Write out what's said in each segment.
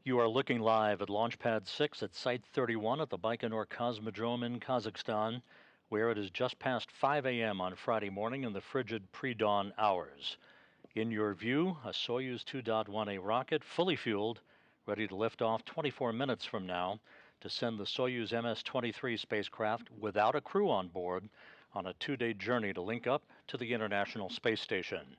You are looking live at Launchpad 6 at Site 31 at the Baikonur Cosmodrome in Kazakhstan, where it is just past 5 a.m. on Friday morning in the frigid pre-dawn hours. In your view, a Soyuz 2.1A rocket, fully fueled, ready to lift off 24 minutes from now to send the Soyuz MS-23 spacecraft without a crew on board on a 2-day journey to link up to the International Space Station.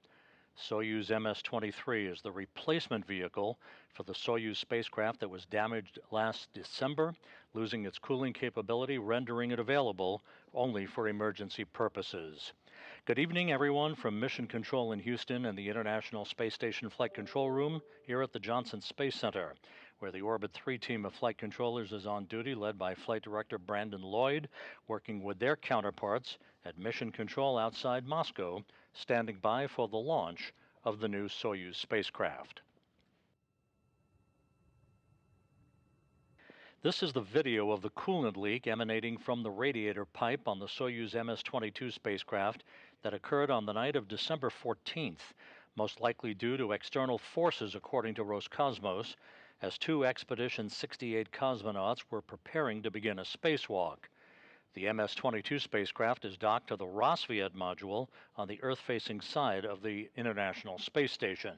Soyuz MS-23 is the replacement vehicle for the Soyuz spacecraft that was damaged last December, losing its cooling capability, rendering it available only for emergency purposes. Good evening, everyone, from Mission Control in Houston and the International Space Station Flight Control Room here at the Johnson Space Center, where the Orbit 3 team of flight controllers is on duty, led by Flight Director Brandon Lloyd, working with their counterparts at Mission Control outside Moscow, standing by for the launch of the new Soyuz spacecraft. This is the video of the coolant leak emanating from the radiator pipe on the Soyuz MS-22 spacecraft that occurred on the night of December 14th, most likely due to external forces, according to Roscosmos, as two Expedition 68 cosmonauts were preparing to begin a spacewalk. The MS-22 spacecraft is docked to the Rassvet module on the Earth-facing side of the International Space Station.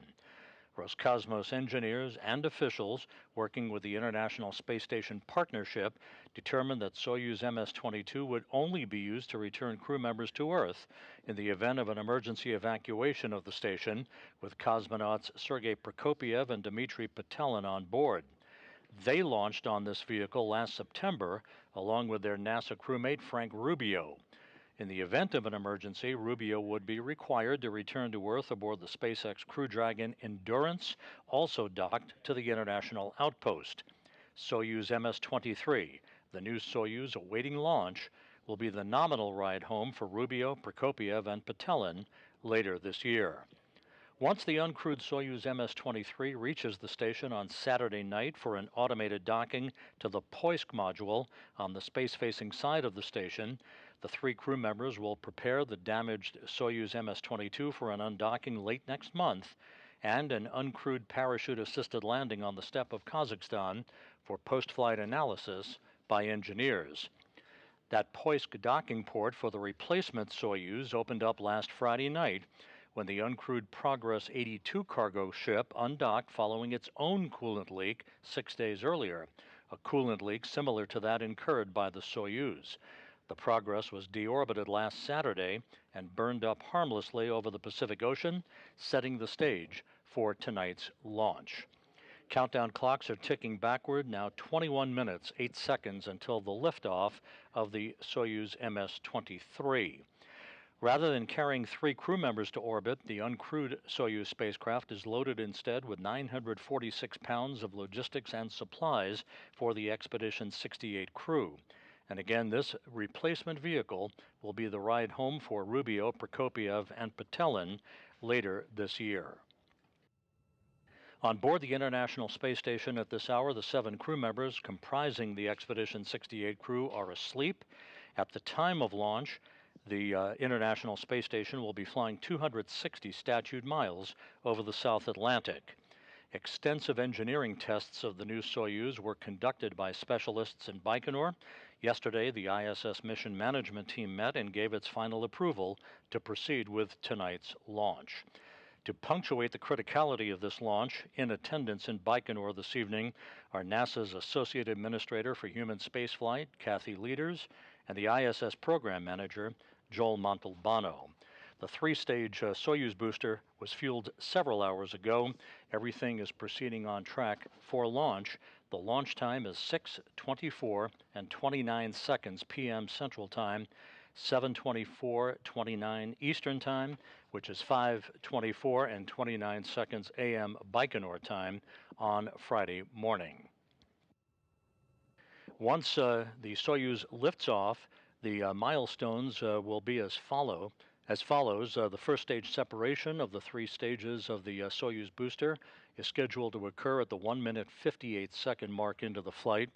Roscosmos engineers and officials working with the International Space Station Partnership determined that Soyuz MS-22 would only be used to return crew members to Earth in the event of an emergency evacuation of the station, with cosmonauts Sergei Prokopyev and Dmitry Petelin on board. They launched on this vehicle last September, along with their NASA crewmate Frank Rubio. In the event of an emergency, Rubio would be required to return to Earth aboard the SpaceX Crew Dragon Endurance, also docked to the International Outpost. Soyuz MS-23, the new Soyuz awaiting launch, will be the nominal ride home for Rubio, Prokopyev, and Petelin later this year. Once the uncrewed Soyuz MS-23 reaches the station on Saturday night for an automated docking to the Poisk module on the space-facing side of the station, the three crew members will prepare the damaged Soyuz MS-22 for an undocking late next month and an uncrewed parachute-assisted landing on the steppe of Kazakhstan for post-flight analysis by engineers. That Poisk docking port for the replacement Soyuz opened up last Friday night, when the uncrewed Progress 82 cargo ship undocked following its own coolant leak 6 days earlier, a coolant leak similar to that incurred by the Soyuz. The Progress was deorbited last Saturday and burned up harmlessly over the Pacific Ocean, setting the stage for tonight's launch. Countdown clocks are ticking backward, now 21 minutes, 8 seconds until the liftoff of the Soyuz MS-23. Rather than carrying three crew members to orbit, the uncrewed Soyuz spacecraft is loaded instead with 946 pounds of logistics and supplies for the Expedition 68 crew. And again, this replacement vehicle will be the ride home for Rubio, Prokopyev, and Petelin later this year. On board the International Space Station at this hour, the 7 crew members comprising the Expedition 68 crew are asleep. At the time of launch, the International Space Station will be flying 260 statute miles over the South Atlantic. Extensive engineering tests of the new Soyuz were conducted by specialists in Baikonur. Yesterday, the ISS mission management team met and gave its final approval to proceed with tonight's launch. To punctuate the criticality of this launch, in attendance in Baikonur this evening are NASA's Associate Administrator for Human Spaceflight, Kathy Leaders, and the ISS Program Manager, Joel Montalbano. The 3-stage Soyuz booster was fueled several hours ago. Everything is proceeding on track for launch. The launch time is 6:24 and 29 seconds p.m. Central Time, 7:24:29 Eastern Time, which is 5:24 and 29 seconds a.m. Baikonur time on Friday morning. Once the Soyuz lifts off, the milestones will be as follows. The first stage separation of the 3 stages of the Soyuz booster is scheduled to occur at the 1-minute 58-second mark into the flight,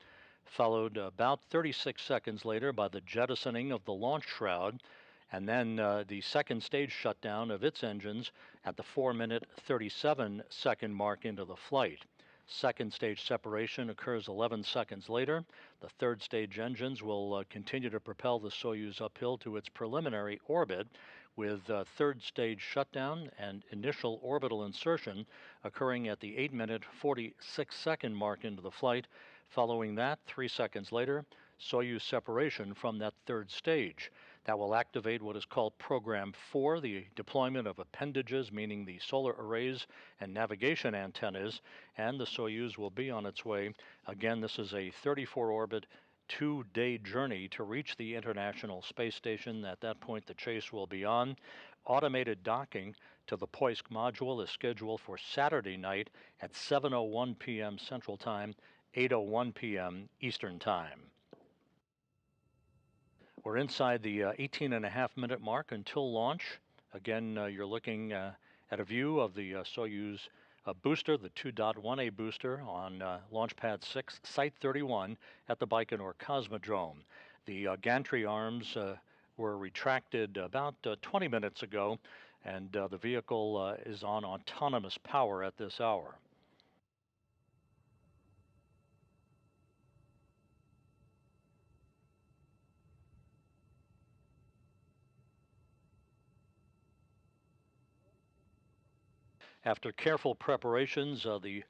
followed about 36 seconds later by the jettisoning of the launch shroud, and then the second stage shutdown of its engines at the 4-minute 37-second mark into the flight. Second stage separation occurs 11 seconds later. The third stage engines will continue to propel the Soyuz uphill to its preliminary orbit, with third stage shutdown and initial orbital insertion occurring at the 8-minute 46-second mark into the flight. Following that, 3 seconds later, Soyuz separation from that third stage. That will activate what is called Program 4, the deployment of appendages, meaning the solar arrays and navigation antennas, and the Soyuz will be on its way. Again, this is a 34-orbit, 2-day journey to reach the International Space Station. At that point, the chase will be on. Automated docking to the Poisk module is scheduled for Saturday night at 7:01 p.m. Central Time, 8:01 p.m. Eastern Time. We're inside the 18.5-minute mark until launch. Again, you're looking at a view of the Soyuz booster, the 2.1A booster on Launch Pad 6, Site 31 at the Baikonur Cosmodrome. The gantry arms were retracted about 20 minutes ago, and the vehicle is on autonomous power at this hour. After careful preparations, the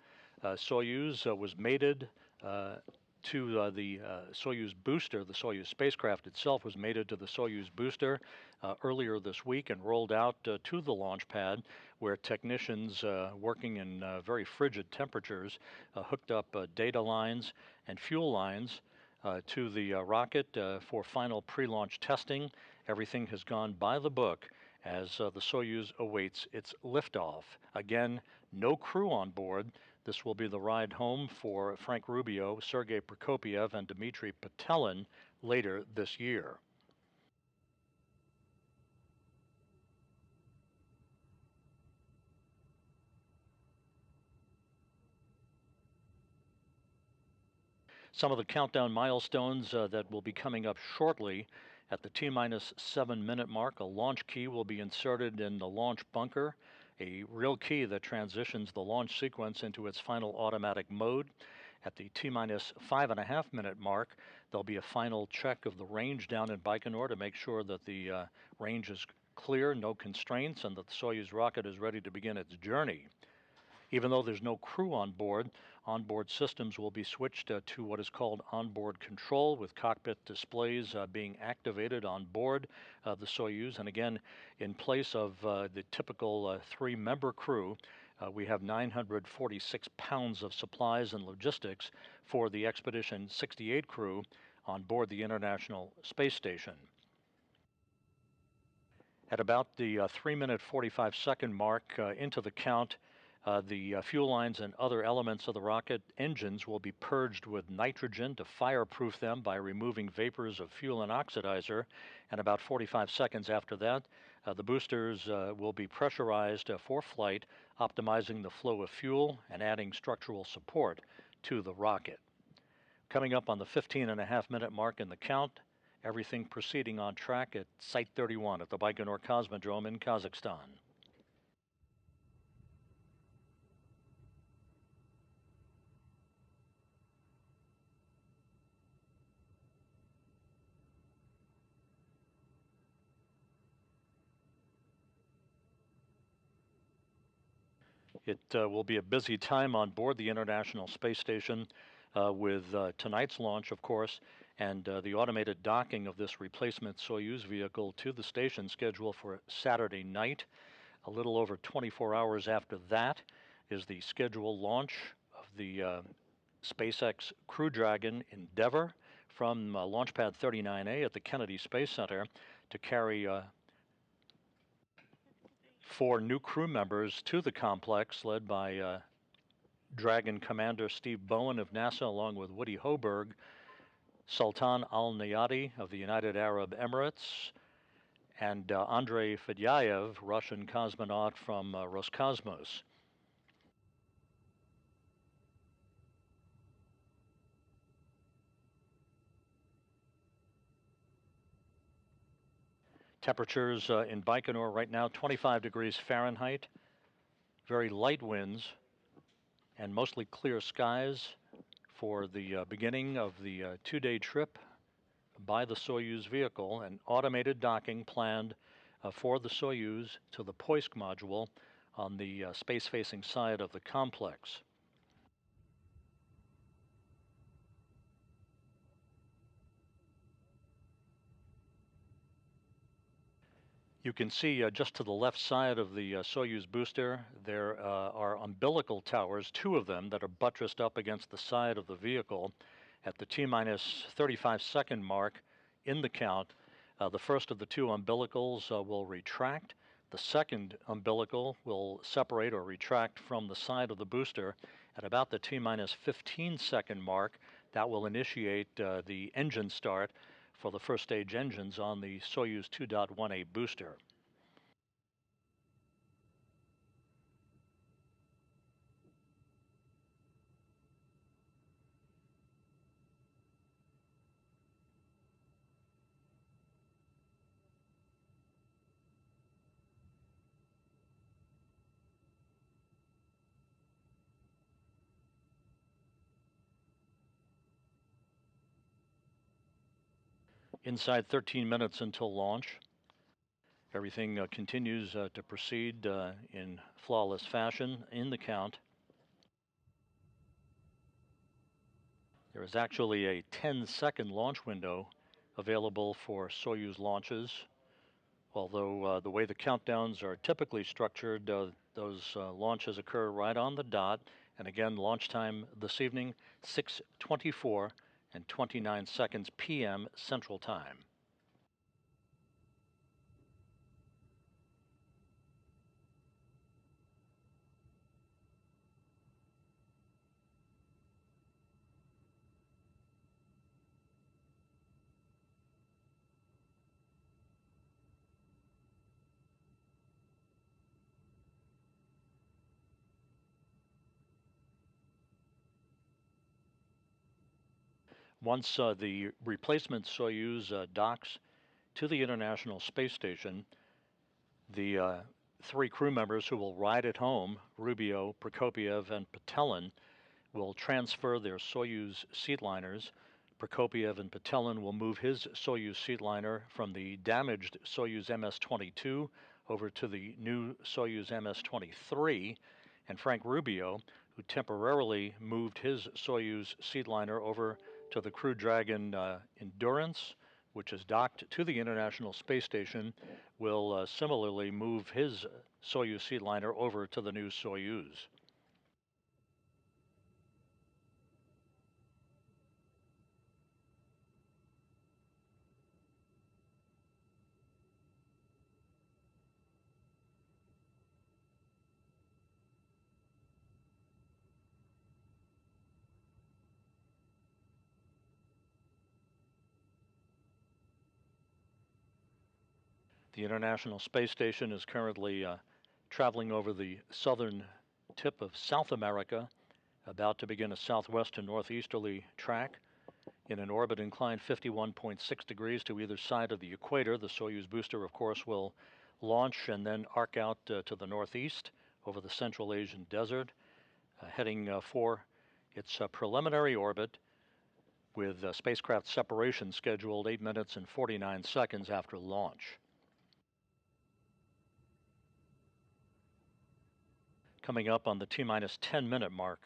Soyuz was mated to the Soyuz booster. The Soyuz spacecraft itself was mated to the Soyuz booster earlier this week and rolled out to the launch pad, where technicians working in very frigid temperatures hooked up data lines and fuel lines to the rocket for final pre-launch testing. Everything has gone by the book as the Soyuz awaits its liftoff. Again, no crew on board. This will be the ride home for Frank Rubio, Sergei Prokopyev, and Dmitry Petelin later this year. Some of the countdown milestones that will be coming up shortly. At the T-minus 7-minute mark, a launch key will be inserted in the launch bunker, a real key that transitions the launch sequence into its final automatic mode. At the T-minus 5.5-minute mark, there'll be a final check of the range down in Baikonur to make sure that the range is clear, no constraints, and that the Soyuz rocket is ready to begin its journey. Even though there's no crew on board, onboard systems will be switched to what is called onboard control, with cockpit displays being activated on board the Soyuz. And again, in place of the typical 3-member crew, we have 946 pounds of supplies and logistics for the Expedition 68 crew on board the International Space Station. At about the 3-minute 45-second mark into the count, the fuel lines and other elements of the rocket engines will be purged with nitrogen to fireproof them by removing vapors of fuel and oxidizer. And about 45 seconds after that, the boosters will be pressurized for flight, optimizing the flow of fuel and adding structural support to the rocket. Coming up on the 15.5-minute mark in the count, everything proceeding on track at Site 31 at the Baikonur Cosmodrome in Kazakhstan. It will be a busy time on board the International Space Station with tonight's launch, of course, and the automated docking of this replacement Soyuz vehicle to the station scheduled for Saturday night. A little over 24 hours after that is the scheduled launch of the SpaceX Crew Dragon Endeavour from Launch Pad 39A at the Kennedy Space Center to carry 4 new crew members to the complex, led by Dragon Commander Steve Bowen of NASA, along with Woody Hoburg, Sultan Al Nayati of the United Arab Emirates, and Andrei Fedyaev, Russian cosmonaut from Roscosmos. Temperatures in Baikonur right now, 25 degrees Fahrenheit, very light winds, and mostly clear skies for the beginning of the 2-day trip by the Soyuz vehicle, and automated docking planned for the Soyuz to the Poisk module on the space-facing side of the complex. You can see just to the left side of the Soyuz booster, there are umbilical towers, two of them, that are buttressed up against the side of the vehicle at the T-minus 35-second mark in the count. The first of the two umbilicals will retract. The second umbilical will separate or retract from the side of the booster at about the T-minus 15-second mark. That will initiate the engine start for the first stage engines on the Soyuz 2.1A booster. Inside 13 minutes until launch, everything continues to proceed in flawless fashion in the count. There is actually a 10-second launch window available for Soyuz launches, although the way the countdowns are typically structured, those launches occur right on the dot. And again, launch time this evening, 6:24 and 29 seconds p.m. Central Time. Once the replacement Soyuz docks to the International Space Station, the three crew members who will ride it home, Rubio, Prokopiev, and Petelin, will transfer their Soyuz seatliners. Prokopiev and Petelin will move his Soyuz seatliner from the damaged Soyuz MS-22 over to the new Soyuz MS-23, and Frank Rubio, who temporarily moved his Soyuz seatliner over to the Crew Dragon Endurance, which is docked to the International Space Station, will similarly move his Soyuz seatliner over to the new Soyuz. The International Space Station is currently traveling over the southern tip of South America, about to begin a southwest to northeasterly track in an orbit inclined 51.6 degrees to either side of the equator. The Soyuz booster, of course, will launch and then arc out to the northeast over the Central Asian desert, heading for its preliminary orbit with spacecraft separation scheduled 8 minutes and 49 seconds after launch. Coming up on the T-minus 10-minute mark.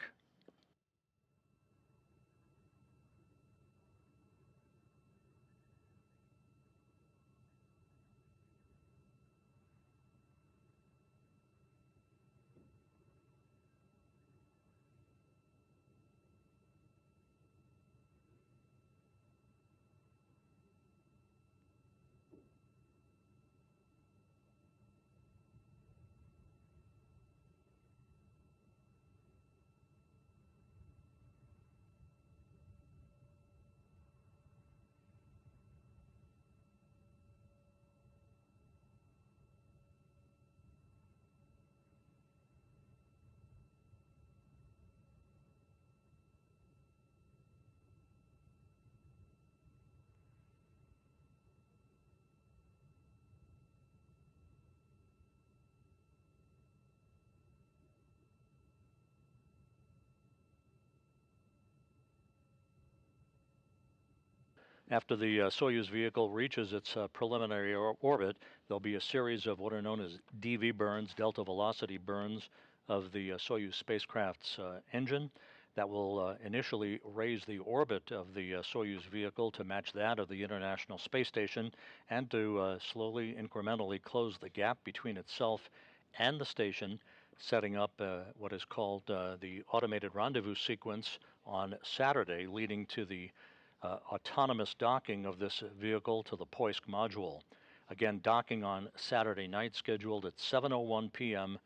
After the Soyuz vehicle reaches its preliminary orbit, there'll be a series of what are known as DV burns, delta velocity burns, of the Soyuz spacecraft's engine that will initially raise the orbit of the Soyuz vehicle to match that of the International Space Station and to slowly, incrementally close the gap between itself and the station, setting up what is called the automated rendezvous sequence on Saturday, leading to the autonomous docking of this vehicle to the Poisk module. Again, docking on Saturday night, scheduled at 7:01 p.m.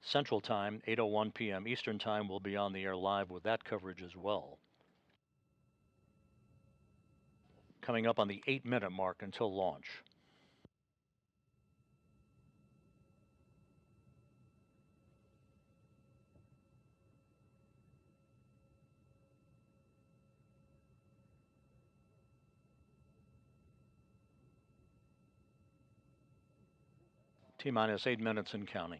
Central Time, 8:01 p.m. Eastern Time. We'll be on the air live with that coverage as well. Coming up on the 8-minute mark until launch. T-minus 8 minutes and counting.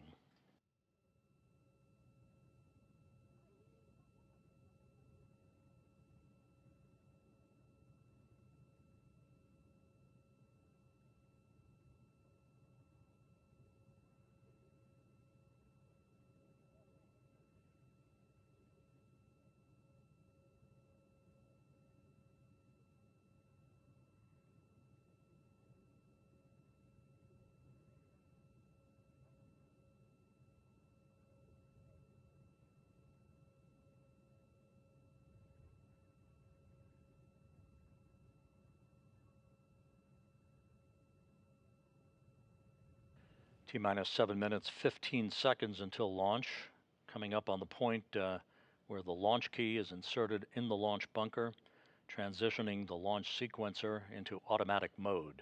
T-minus 7 minutes, 15 seconds until launch. Coming up on the point where the launch key is inserted in the launch bunker, transitioning the launch sequencer into automatic mode.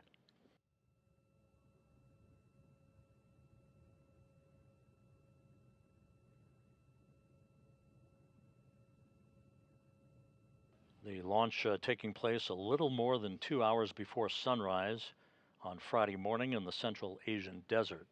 The launch taking place a little more than 2 hours before sunrise on Friday morning in the Central Asian desert.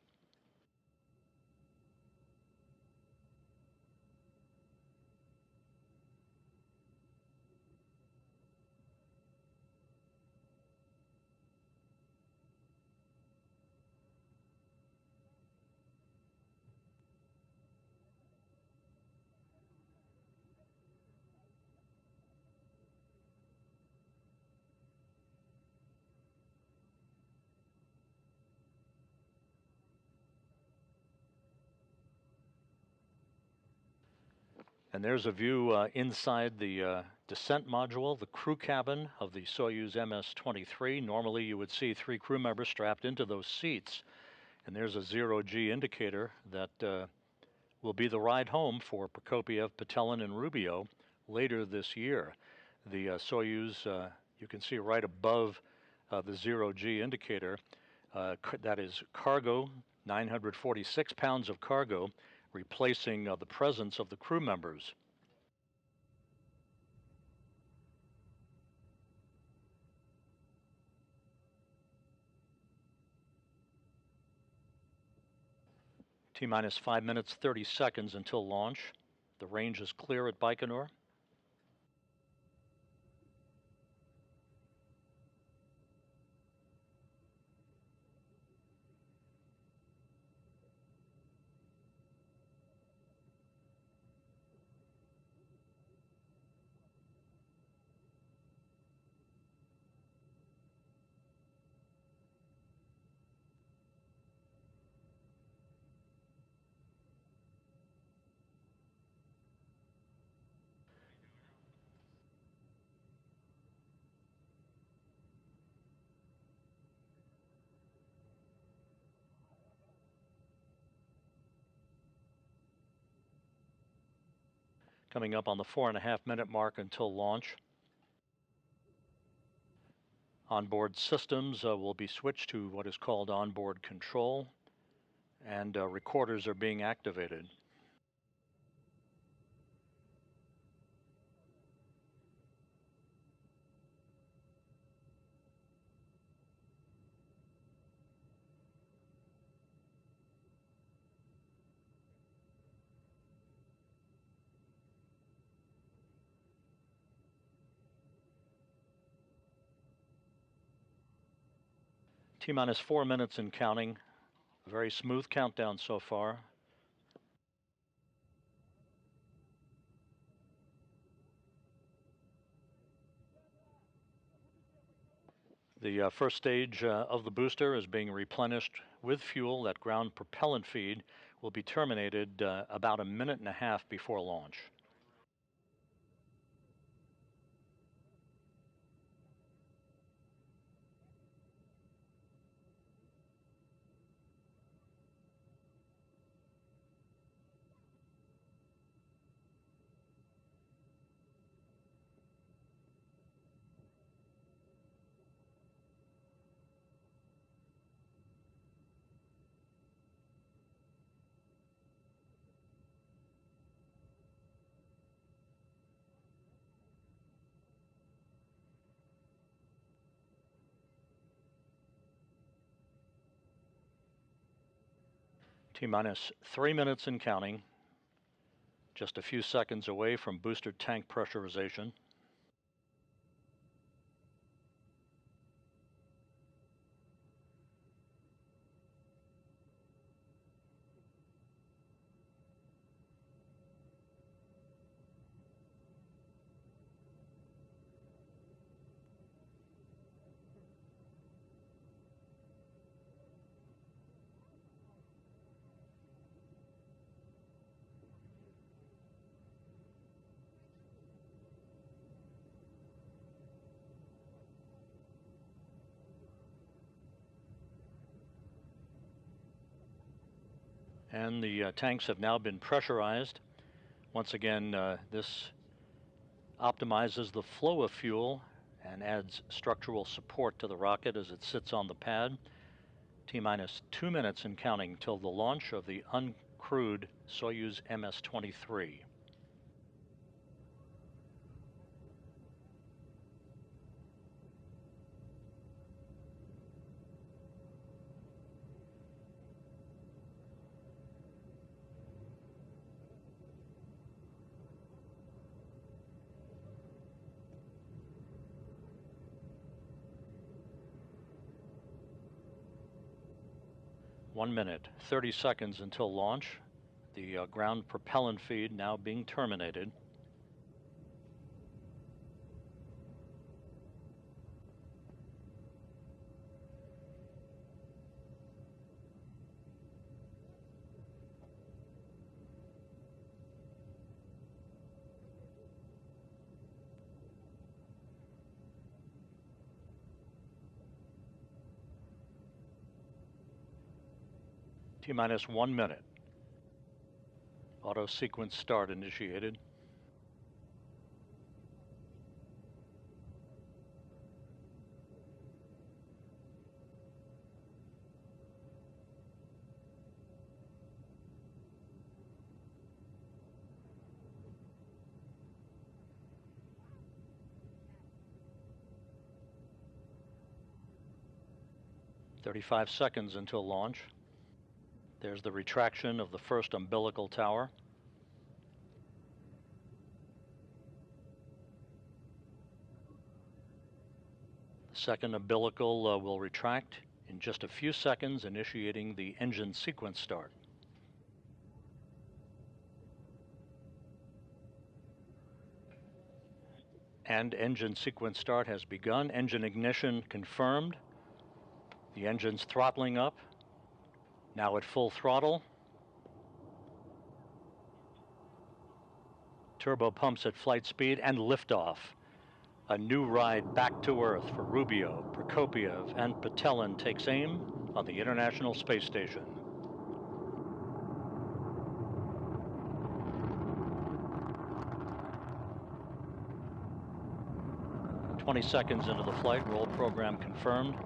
And there's a view inside the descent module, the crew cabin of the Soyuz MS-23. Normally you would see 3 crew members strapped into those seats. And there's a zero-G indicator that will be the ride home for Prokopiev, Petelin, and Rubio later this year. The Soyuz, you can see right above the zero-G indicator, that is cargo, 946 pounds of cargo, replacing the presence of the crew members. T-minus 5 minutes, 30 seconds until launch. The range is clear at Baikonur. Coming up on the 4.5-minute mark until launch. Onboard systems will be switched to what is called onboard control, and recorders are being activated. T-minus 4 minutes and counting. A very smooth countdown so far. The first stage of the booster is being replenished with fuel. That ground propellant feed will be terminated about a minute and a half before launch. T-minus 3 minutes and counting. Just a few seconds away from booster tank pressurization. And the tanks have now been pressurized. Once again, this optimizes the flow of fuel and adds structural support to the rocket as it sits on the pad. T-minus 2 minutes and counting till the launch of the uncrewed Soyuz MS-23. One minute, 30 seconds until launch. The ground propellant feed now being terminated. T-minus 1 minute. Auto sequence start initiated. "35 seconds until launch." There's the retraction of the first umbilical tower. The second umbilical will retract in just a few seconds, initiating the engine sequence start. And engine sequence start has begun. Engine ignition confirmed. The engine's throttling up. Now at full throttle. Turbo pumps at flight speed and liftoff. A new ride back to Earth for Rubio, Prokopiev, and Patelin takes aim on the International Space Station. "20 seconds into the flight, roll program confirmed."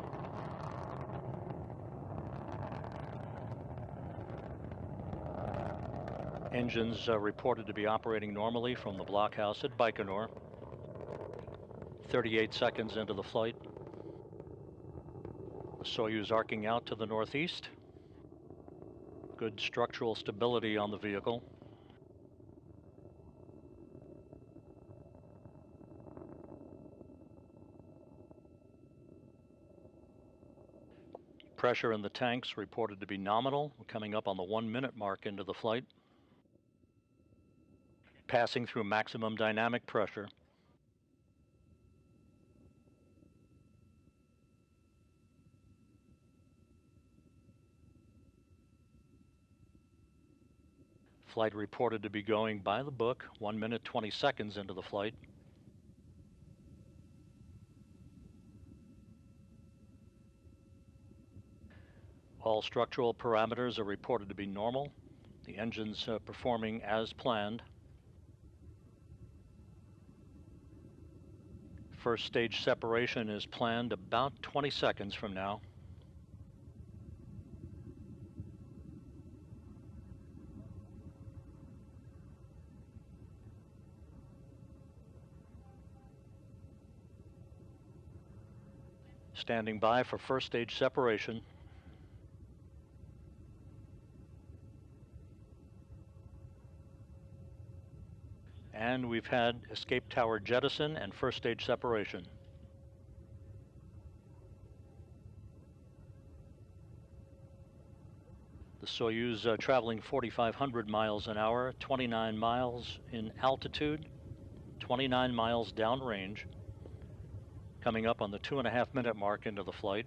Engines reported to be operating normally from the blockhouse at Baikonur. 38 seconds into the flight. The Soyuz arcing out to the northeast. Good structural stability on the vehicle. Pressure in the tanks reported to be nominal. We're coming up on the 1-minute mark into the flight. Passing through maximum dynamic pressure. Flight reported to be going by the book, 1 minute 20 seconds into the flight. All structural parameters are reported to be normal. The engine's performing as planned. First stage separation is planned about 20 seconds from now. Standing by for first stage separation. And we've had escape tower jettison and first stage separation. The Soyuz traveling 4,500 miles an hour, 29 miles in altitude, 29 miles downrange, coming up on the 2.5-minute mark into the flight.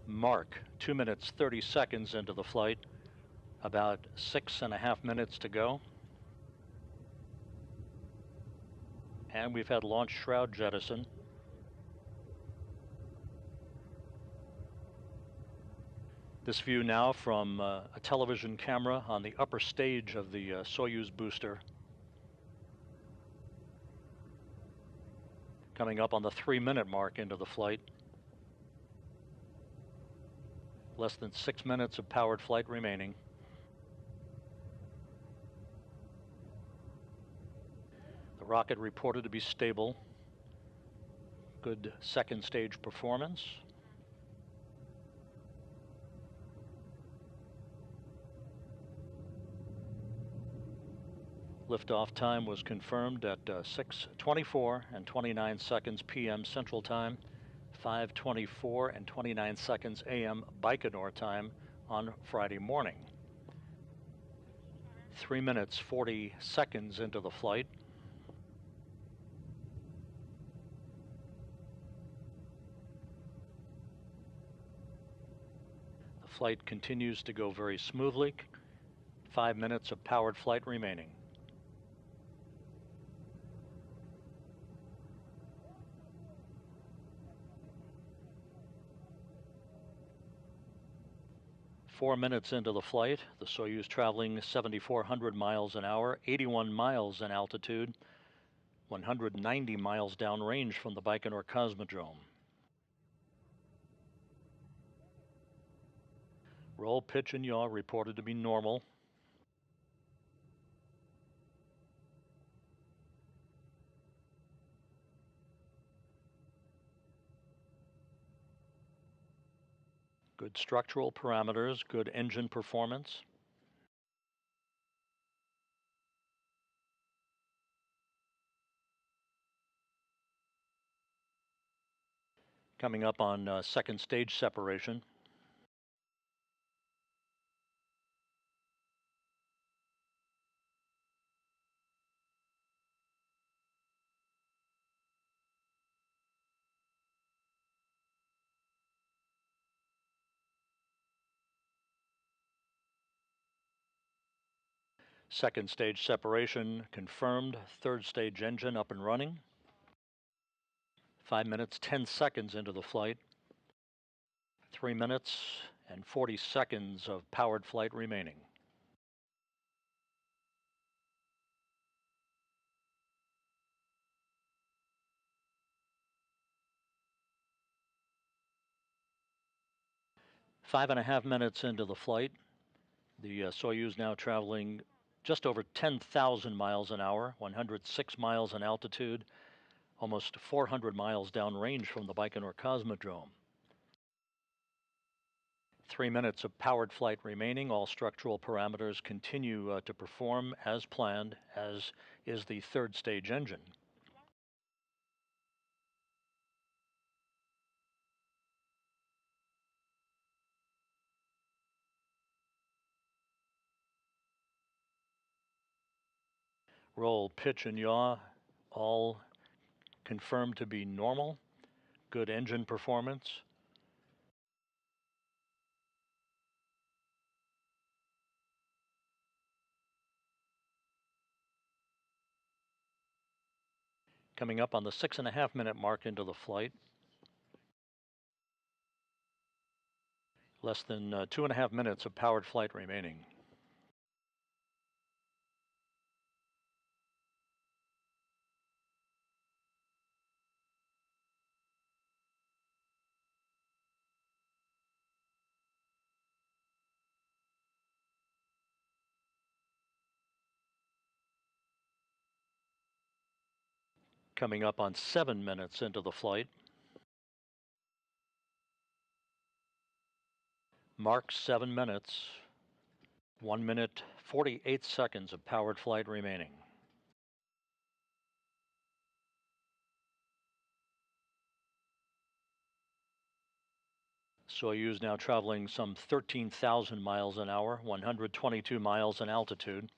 Mark, 2 minutes 30 seconds into the flight, about 6.5 minutes to go. And we've had launch shroud jettison. This view now from a television camera on the upper stage of the Soyuz booster. Coming up on the 3-minute mark into the flight. Less than 6 minutes of powered flight remaining. The rocket reported to be stable. Good second stage performance. Liftoff time was confirmed at 6:24 and 29 seconds p.m. Central Time, 5:24 and 29 seconds a.m. Baikonur time on Friday morning. 3 minutes 40 seconds into the flight. The flight continues to go very smoothly. 5 minutes of powered flight remaining. Four minutes into the flight, the Soyuz traveling 7,400 miles an hour, 81 miles in altitude, 190 miles downrange from the Baikonur Cosmodrome. Roll, pitch, and yaw reported to be normal. Good structural parameters, good engine performance. Coming up on second stage separation. Second stage separation confirmed, third stage engine up and running. 5 minutes, 10 seconds into the flight. 3 minutes and 40 seconds of powered flight remaining. Five and a half minutes into the flight. The Soyuz now traveling just over 10,000 miles an hour, 106 miles in altitude, almost 400 miles downrange from the Baikonur Cosmodrome. 3 minutes of powered flight remaining. All structural parameters continue to perform as planned, as is the third stage engine. roll, pitch, and yaw, all confirmed to be normal. Good engine performance. Coming up on the 6.5-minute mark into the flight. Less than 2.5 minutes of powered flight remaining. Coming up on 7 minutes into the flight. Mark 7 minutes. 1 minute, 48 seconds of powered flight remaining. Soyuz now traveling some 13,000 miles an hour, 122 miles in altitude.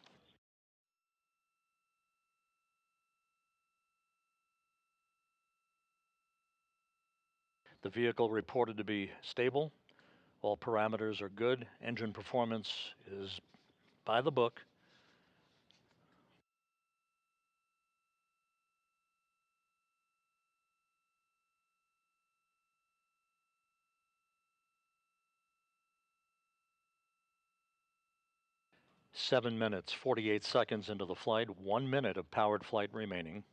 The vehicle reported to be stable. All parameters are good. Engine performance is by the book. Seven minutes, 48 seconds into the flight, 1 minute of powered flight remaining.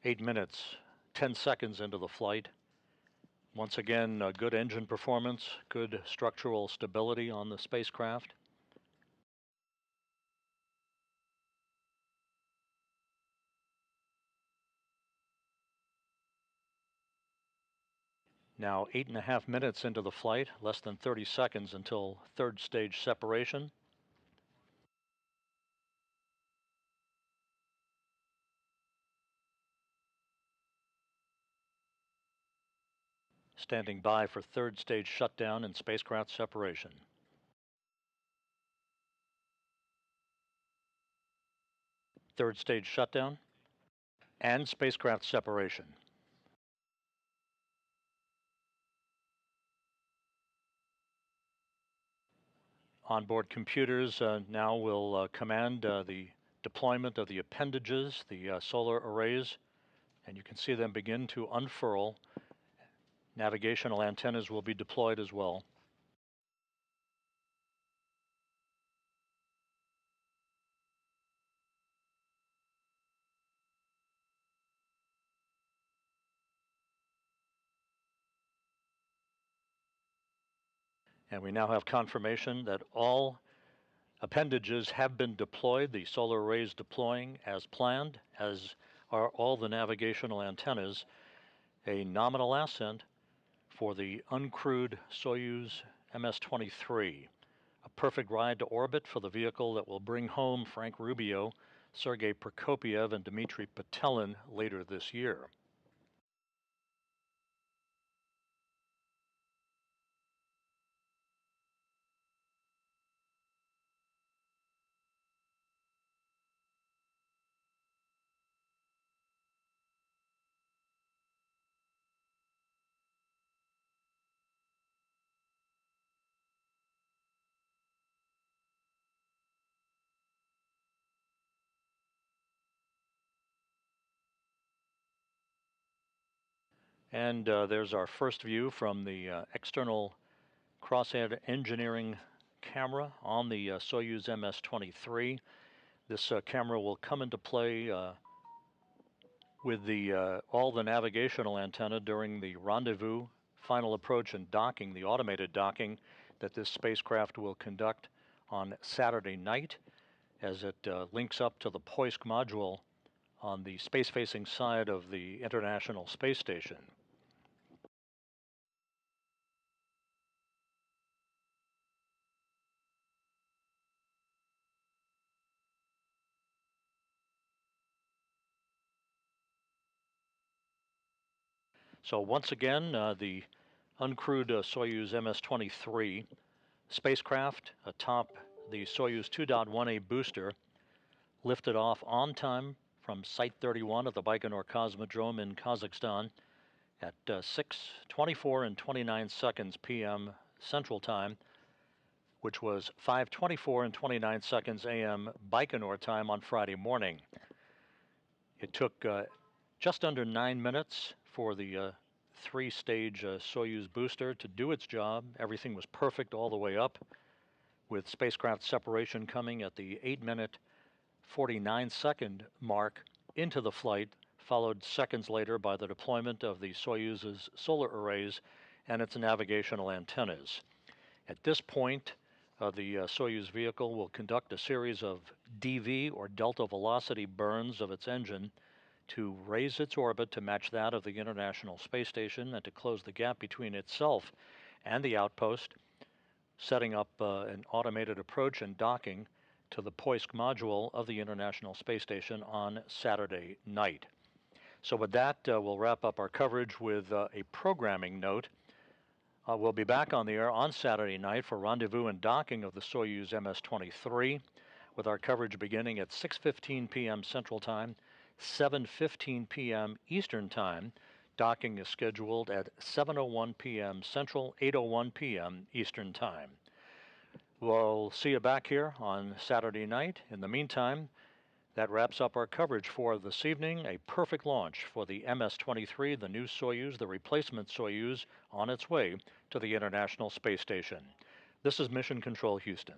Eight minutes, 10 seconds into the flight. Once again, good engine performance, good structural stability on the spacecraft. Now 8.5 minutes into the flight, less than 30 seconds until third stage separation. Standing by for third stage shutdown and spacecraft separation. Third stage shutdown and spacecraft separation. Onboard computers now will command the deployment of the appendages, the solar arrays, and you can see them begin to unfurl. Navigational antennas will be deployed as well. And we now have confirmation that all appendages have been deployed, the solar arrays deploying as planned, as are all the navigational antennas. A nominal ascent for the uncrewed Soyuz MS-23. A perfect ride to orbit for the vehicle that will bring home Frank Rubio, Sergei Prokopyev, and Dmitry Petelin later this year. And there's our first view from the external crosshead engineering camera on the Soyuz MS-23. This camera will come into play with all the navigational antenna during the rendezvous, final approach, and docking, the automated docking that this spacecraft will conduct on Saturday night as it links up to the Poisk module on the space-facing side of the International Space Station. So once again, the uncrewed Soyuz MS-23 spacecraft atop the Soyuz 2.1A booster lifted off on time from Site 31 of the Baikonur Cosmodrome in Kazakhstan at 6:24 and 29 seconds p.m. Central Time, which was 5:24 and 29 seconds a.m. Baikonur time on Friday morning. It took just under 9 minutes for the three-stage Soyuz booster to do its job. Everything was perfect all the way up, with spacecraft separation coming at the 8-minute 49-second mark into the flight, followed seconds later by the deployment of the Soyuz's solar arrays and its navigational antennas. At this point, the Soyuz vehicle will conduct a series of DV, or delta velocity burns, of its engine to raise its orbit to match that of the International Space Station and to close the gap between itself and the outpost, setting up an automated approach and docking to the Poisk module of the International Space Station on Saturday night. So with that, we'll wrap up our coverage with a programming note. We'll be back on the air on Saturday night for rendezvous and docking of the Soyuz MS-23, with our coverage beginning at 6:15 p.m. Central Time, 7:15 p.m. Eastern Time. Docking is scheduled at 7:01 p.m. Central, 8:01 p.m. Eastern Time. We'll see you back here on Saturday night. In the meantime, that wraps up our coverage for this evening. A perfect launch for the MS-23, the new Soyuz, the replacement Soyuz, on its way to the International Space Station. This is Mission Control Houston.